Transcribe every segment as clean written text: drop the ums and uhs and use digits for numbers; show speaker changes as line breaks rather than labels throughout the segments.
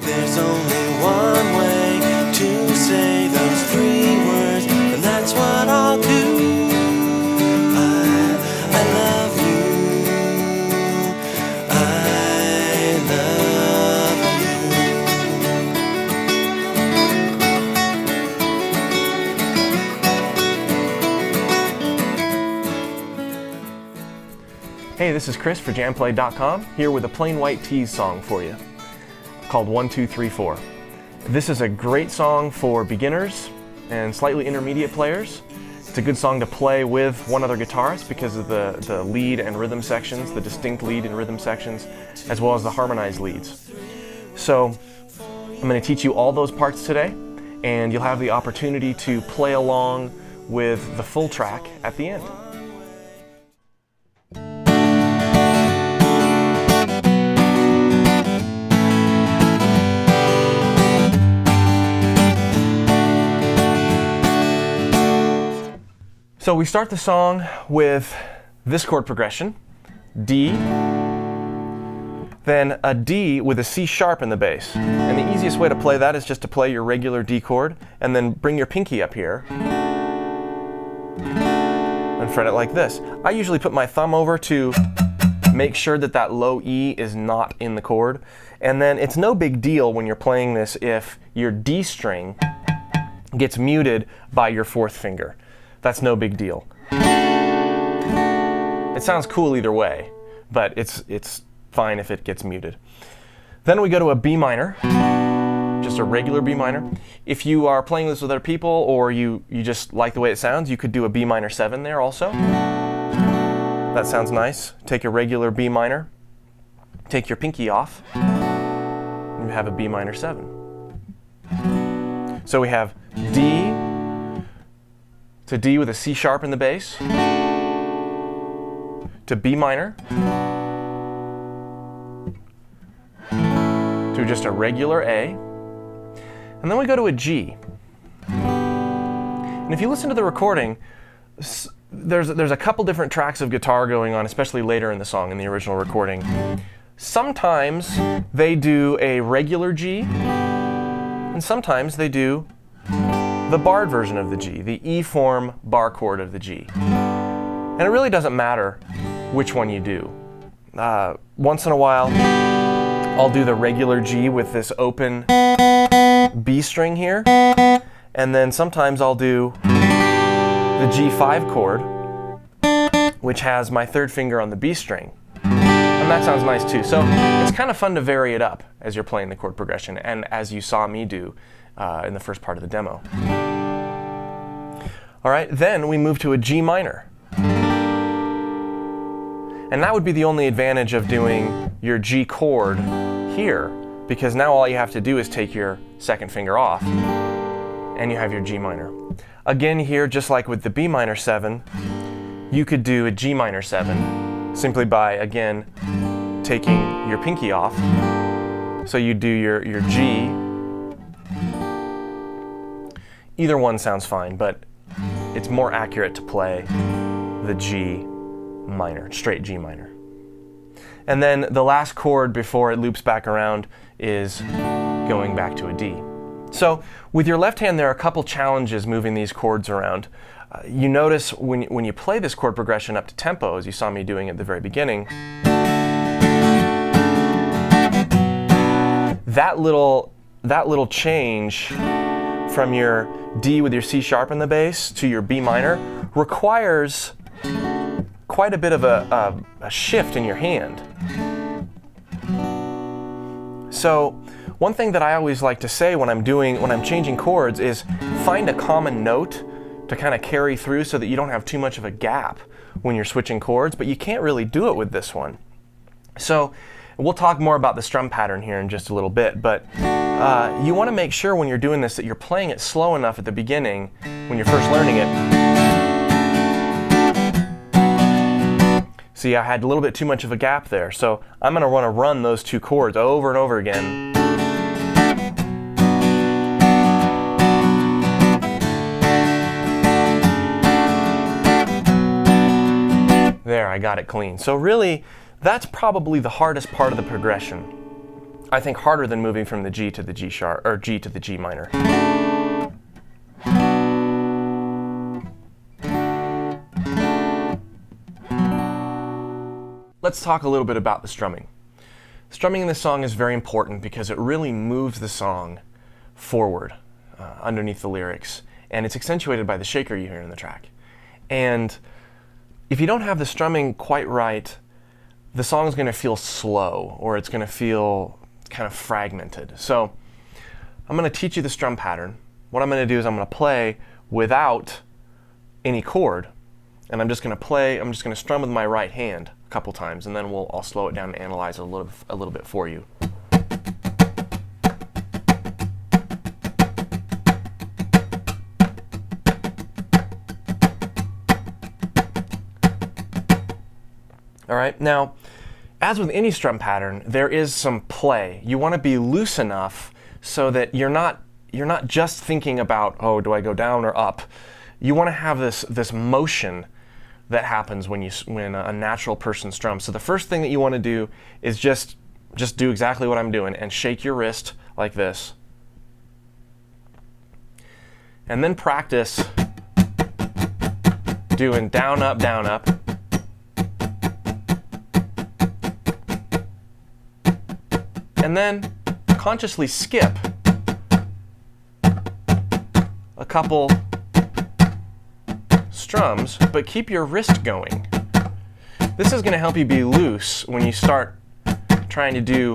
There's only one way to say those three words, and that's what I'll do. I love you. I love
you. Hey, this is Chris for JamPlay.com, here with a Plain White T's song for you, called 1, 2, 3, 4. This is a great song for beginners and slightly intermediate players. It's a good song to play with one other guitarist because of the lead and rhythm sections, the distinct lead and rhythm sections, as well as the harmonized leads. So I'm going to teach you all those parts today, and you'll have the opportunity to play along with the full track at the end. So we start the song with this chord progression, D, then a D with a C sharp in the bass. And the easiest way to play that is just to play your regular D chord and then bring your pinky up here and fret it like this. I usually put my thumb over to make sure that that low E is not in the chord. And then it's no big deal when you're playing this if your D string gets muted by your fourth finger. That's no big deal. It sounds cool either way, but it's fine if it gets muted. Then we go to a B minor, just a regular B minor. If you are playing this with other people or you just like the way it sounds, you could do a B minor 7 there also. That sounds nice. Take a regular B minor, take your pinky off, and you have a B minor 7. So we have D, to D with a C sharp in the bass, to B minor, to just a regular A, and then we go to a G. And if you listen to the recording, there's a couple different tracks of guitar going on, especially later in the song in the original recording. Sometimes they do a regular G, and sometimes they do the barred version of the G, the E form bar chord of the G. And it really doesn't matter which one you do. Once in a while, I'll do the regular G with this open B string here, and then sometimes I'll do the G5 chord, which has my third finger on the B string. And that sounds nice too. So it's kind of fun to vary it up as you're playing the chord progression, and as you saw me do in the first part of the demo. All right, then we move to a G minor. And that would be the only advantage of doing your G chord here, because now all you have to do is take your second finger off, and you have your G minor. Again here, just like with the B minor 7, you could do a G minor 7 simply by, again, taking your pinky off. So you do your G. Either one sounds fine, but it's more accurate to play the G minor, straight G minor. And then the last chord before it loops back around is going back to a D. So with your left hand, there are a couple challenges moving these chords around. You notice when you play this chord progression up to tempo, as you saw me doing at the very beginning, that little change from your D with your C sharp in the bass to your B minor requires quite a bit of a shift in your hand. So one thing that I always like to say when I'm changing chords is find a common note to kind of carry through so that you don't have too much of a gap when you're switching chords, but you can't really do it with this one. So we'll talk more about the strum pattern here in just a little bit, but you want to make sure when you're doing this that you're playing it slow enough at the beginning when you're first learning it. See, I had a little bit too much of a gap there, so I'm going to want to run those two chords over and over again. There, I got it clean. So really, that's probably the hardest part of the progression. I think, harder than moving from the G to the G sharp, or G to the G minor. Let's talk a little bit about the strumming. Strumming in this song is very important because it really moves the song forward underneath the lyrics, and it's accentuated by the shaker you hear in the track. And if you don't have the strumming quite right, the song is going to feel slow, or it's going to feel kind of fragmented. So I'm going to teach you the strum pattern. What I'm going to do is I'm going to play without any chord, and I'm just going to strum with my right hand a couple times, and then I'll slow it down and analyze it a little bit for you. All right, now, as with any strum pattern, there is some play. You want to be loose enough so that you're not just thinking about, oh, do I go down or up? You want to have this motion that happens when a natural person strums. So the first thing that you want to do is just do exactly what I'm doing and shake your wrist like this. And then practice doing down, up, down, up. And then consciously skip a couple strums, but keep your wrist going. This is going to help you be loose when you start trying to do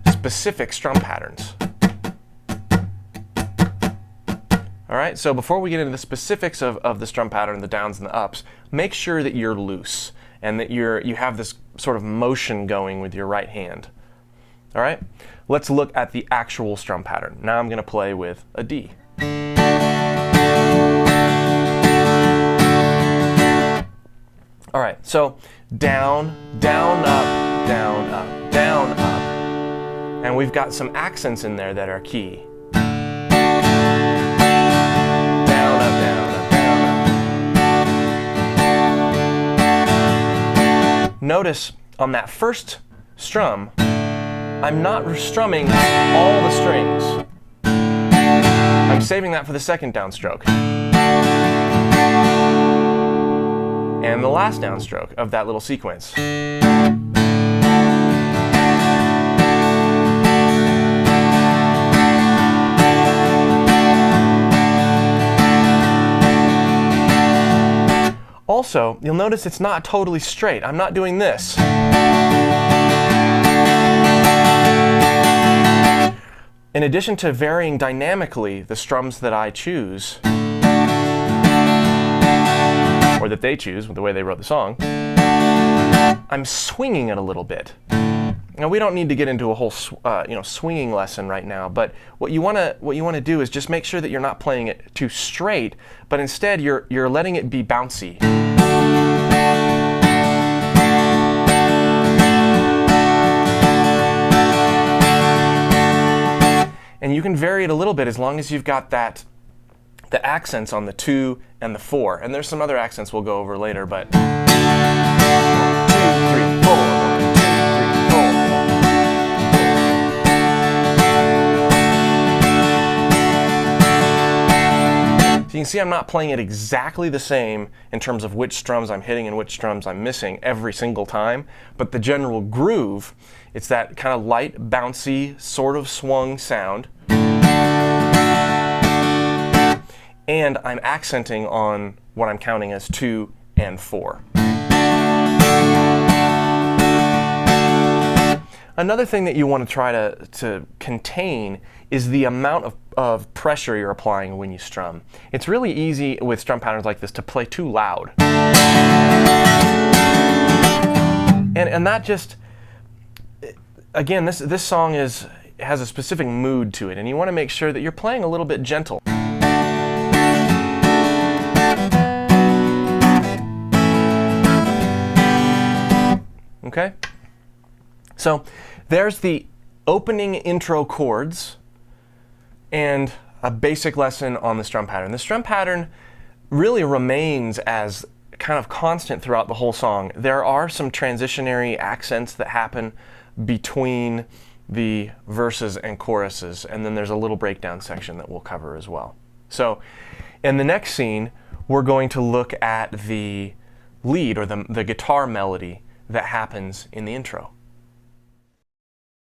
specific strum patterns. All right, so before we get into the specifics of the strum pattern, the downs and the ups, make sure that you're loose and that you have this sort of motion going with your right hand. All right, let's look at the actual strum pattern. Now I'm going to play with a D. All right, so down, down, up, down, up, down, up. And we've got some accents in there that are key. Down, up, down, up, down, up. Notice on that first strum, I'm not strumming all the strings. I'm saving that for the second downstroke. And the last downstroke of that little sequence. Also, you'll notice it's not totally straight. I'm not doing this. In addition to varying dynamically the strums that I choose, or that they choose with the way they wrote the song, I'm swinging it a little bit. Now, we don't need to get into a whole swinging lesson right now, but what you want to do is just make sure that you're not playing it too straight, but instead you're letting it be bouncy. And you can vary it a little bit as long as you've got the accents on the 2 and the 4. And there's some other accents we'll go over later, but 1, 2, 3, 4, 1, 2, 3, 4. So you can see I'm not playing it exactly the same in terms of which strums I'm hitting and which strums I'm missing every single time, but the general groove, it's that kind of light, bouncy, sort of swung sound. And I'm accenting on what I'm counting as 2 and 4. Another thing that you want to try to contain is the amount of pressure you're applying when you strum. It's really easy with strum patterns like this to play too loud. And that just, again, this song has a specific mood to it, and you want to make sure that you're playing a little bit gentle. Okay? So there's the opening intro chords and a basic lesson on the strum pattern. The strum pattern really remains as kind of constant throughout the whole song. There are some transitionary accents that happen between the verses and choruses, and then there's a little breakdown section that we'll cover as well. So in the next scene, we're going to look at the lead, or the guitar melody that happens in the intro.